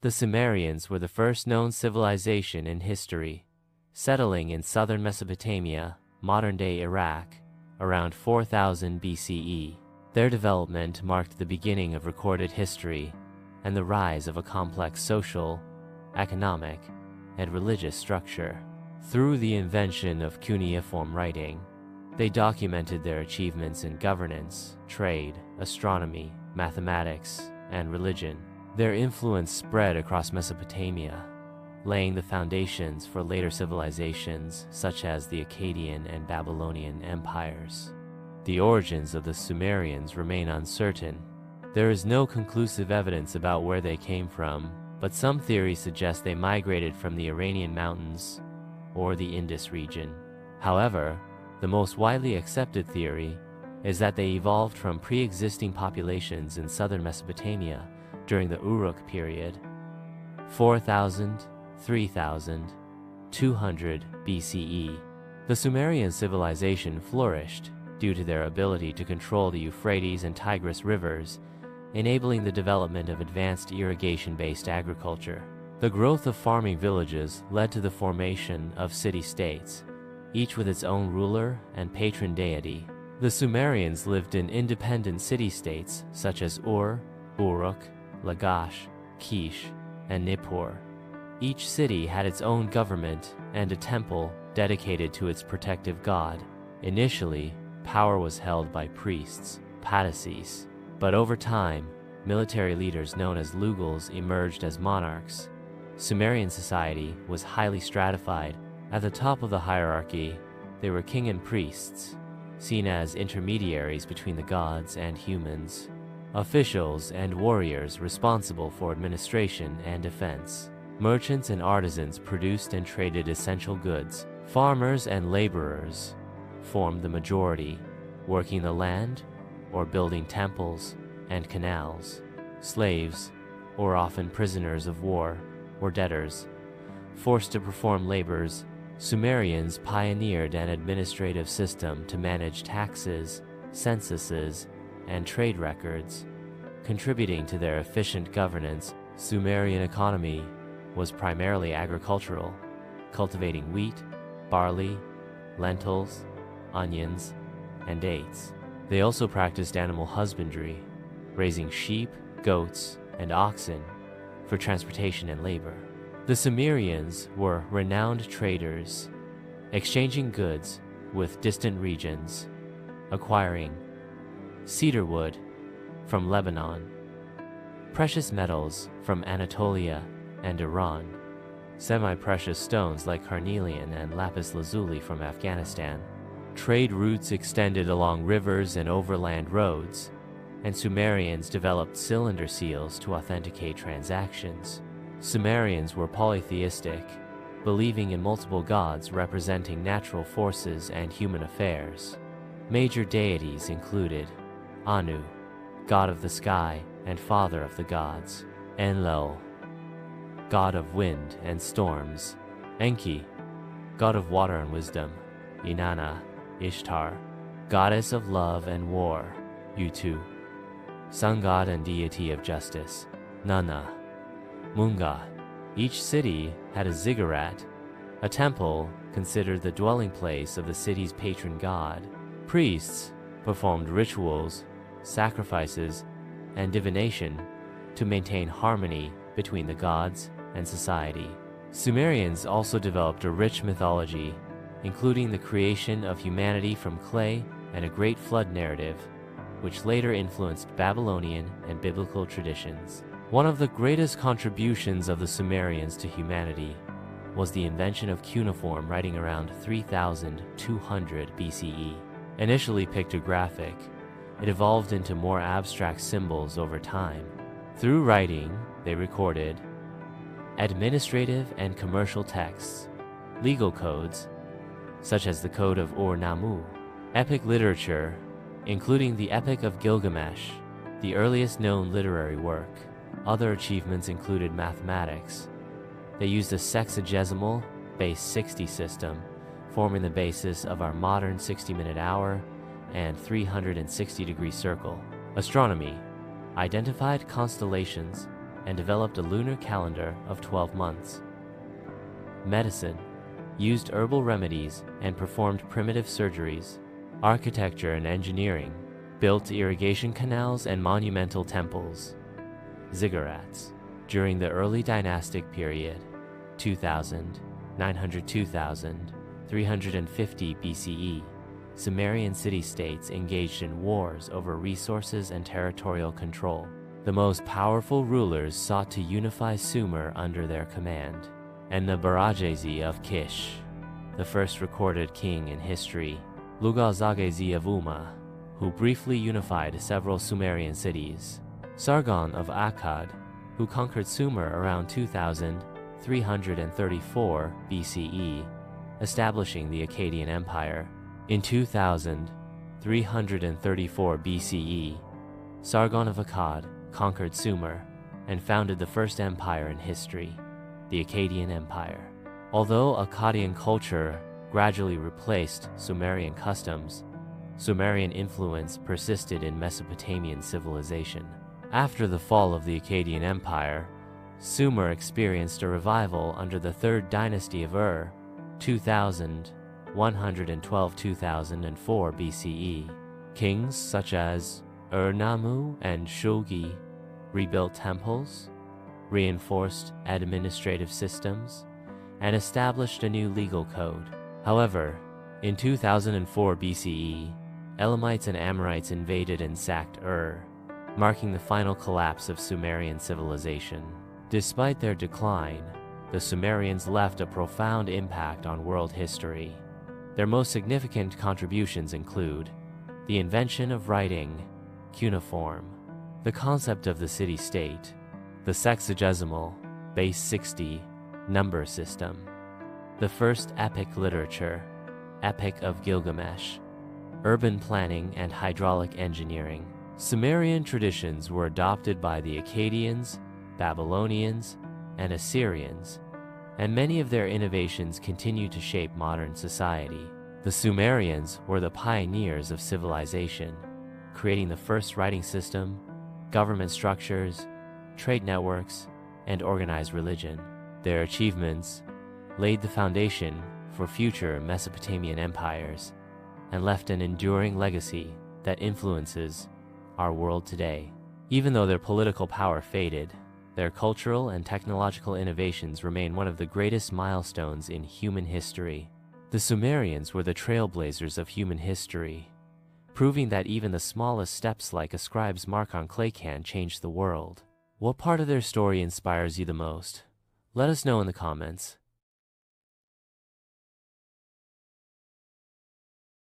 The Sumerians were the first known civilization in history, settling in southern Mesopotamia, modern-day Iraq, around 4000 BCE. Their development marked the beginning of recorded history and the rise of a complex social, economic, and religious structure. Through the invention of cuneiform writing, they documented their achievements in governance, trade, astronomy, mathematics, and religion. Their influence spread across Mesopotamia, laying the foundations for later civilizations such as the Akkadian and Babylonian empires. The origins of the Sumerians remain uncertain. There is no conclusive evidence about where they came from, but some theories suggest they migrated from the Iranian mountains or the Indus region. However, the most widely accepted theory is that they evolved from pre-existing populations in southern Mesopotamia during the Uruk period, 4000–3200 BCE. The Sumerian civilization flourished due to their ability to control the Euphrates and Tigris rivers, enabling the development of advanced irrigation-based agriculture. The growth of farming villages led to the formation of city-states, each with its own ruler and patron deity. The Sumerians lived in independent city-states such as Uruk, Lagash, Kish, and Nippur. Each city had its own government and a temple dedicated to its protective god. Initially, power was held by priests, patrices, but over time, military leaders known as lugals emerged as monarchs. Sumerian society was highly stratified. At the top of the hierarchy, there were king and priests, seen as intermediaries between the gods and humans, officials and warriors responsible for administration and defense. Merchants and artisans produced and traded essential goods. Farmers and laborers formed the majority, working the land or building temples and canals. Slaves, or often prisoners of war, were debtors, forced to perform labors. Sumerians pioneered an administrative system to manage taxes, censuses, and trade records, contributing to their efficient governance. Sumerian economy was primarily agricultural, cultivating wheat, barley, lentils, onions, and dates. They also practiced animal husbandry, raising sheep, goats, and oxen for transportation and labor. The Sumerians were renowned traders, exchanging goods with distant regions, acquiring cedar wood from Lebanon, precious metals from Anatolia and Iran, semi-precious stones like carnelian and lapis lazuli from Afghanistan. Trade routes extended along rivers and overland roads, and Sumerians developed cylinder seals to authenticate transactions. Sumerians were polytheistic, believing in multiple gods representing natural forces and human affairs. Major deities included Anu, god of the sky and father of the gods; Enlil, god of wind and storms; Enki, god of water and wisdom; Inanna, Ishtar, goddess of love and war; Utu, sun god and deity of justice; Nana, moon god. Each city had a ziggurat, a temple considered the dwelling place of the city's patron god. Priests performed rituals, sacrifices, and divination to maintain harmony between the gods and society. Sumerians also developed a rich mythology, including the creation of humanity from clay and a great flood narrative, which later influenced Babylonian and biblical traditions. One of the greatest contributions of the Sumerians to humanity was the invention of cuneiform writing around 3200 BCE. Initially pictographic, it evolved into more abstract symbols over time. Through writing, they recorded administrative and commercial texts, legal codes, such as the Code of Ur-Nammu, epic literature, including the Epic of Gilgamesh, the earliest known literary work. Other achievements included mathematics. They used a sexagesimal base 60 system, forming the basis of our modern 60-minute hour and 360-degree circle. Astronomy identified constellations and developed a lunar calendar of 12 months. Medicine, used herbal remedies and performed primitive surgeries. Architecture and engineering, built irrigation canals and monumental temples. Ziggurats, during the early dynastic period, 350 BCE, Sumerian city-states engaged in wars over resources and territorial control. The most powerful rulers sought to unify Sumer under their command. And the Barajesi of Kish, the first recorded king in history, Lugazagezi of Umma, who briefly unified several Sumerian cities. Sargon of Akkad, who conquered Sumer around 2334 BCE, establishing the Akkadian Empire. In 2334 BCE, Sargon of Akkad conquered Sumer and founded the first empire in history, the Akkadian Empire. Although Akkadian culture gradually replaced Sumerian customs, Sumerian influence persisted in Mesopotamian civilization. After the fall of the Akkadian Empire, Sumer experienced a revival under the Third Dynasty of Ur, 2112–2004 BCE. Kings such as Ur-Nammu and Shulgi rebuilt temples, reinforced administrative systems, and established a new legal code. However, in 2004 BCE, Elamites and Amorites invaded and sacked Ur, marking the final collapse of Sumerian civilization. Despite their decline, the Sumerians left a profound impact on world history. Their most significant contributions include the invention of writing, cuneiform, the concept of the city-state, the sexagesimal, base 60, number system, the first epic literature, Epic of Gilgamesh, urban planning and hydraulic engineering. Sumerian traditions were adopted by the Akkadians, Babylonians, and Assyrians, and many of their innovations continue to shape modern society. The Sumerians were the pioneers of civilization, creating the first writing system, government structures, trade networks, and organized religion. Their achievements laid the foundation for future Mesopotamian empires and left an enduring legacy that influences our world today. Even though their political power faded, their cultural and technological innovations remain one of the greatest milestones in human history. The Sumerians were the trailblazers of human history, proving that even the smallest steps like a scribe's mark on clay can change the world. What part of their story inspires you the most? Let us know in the comments.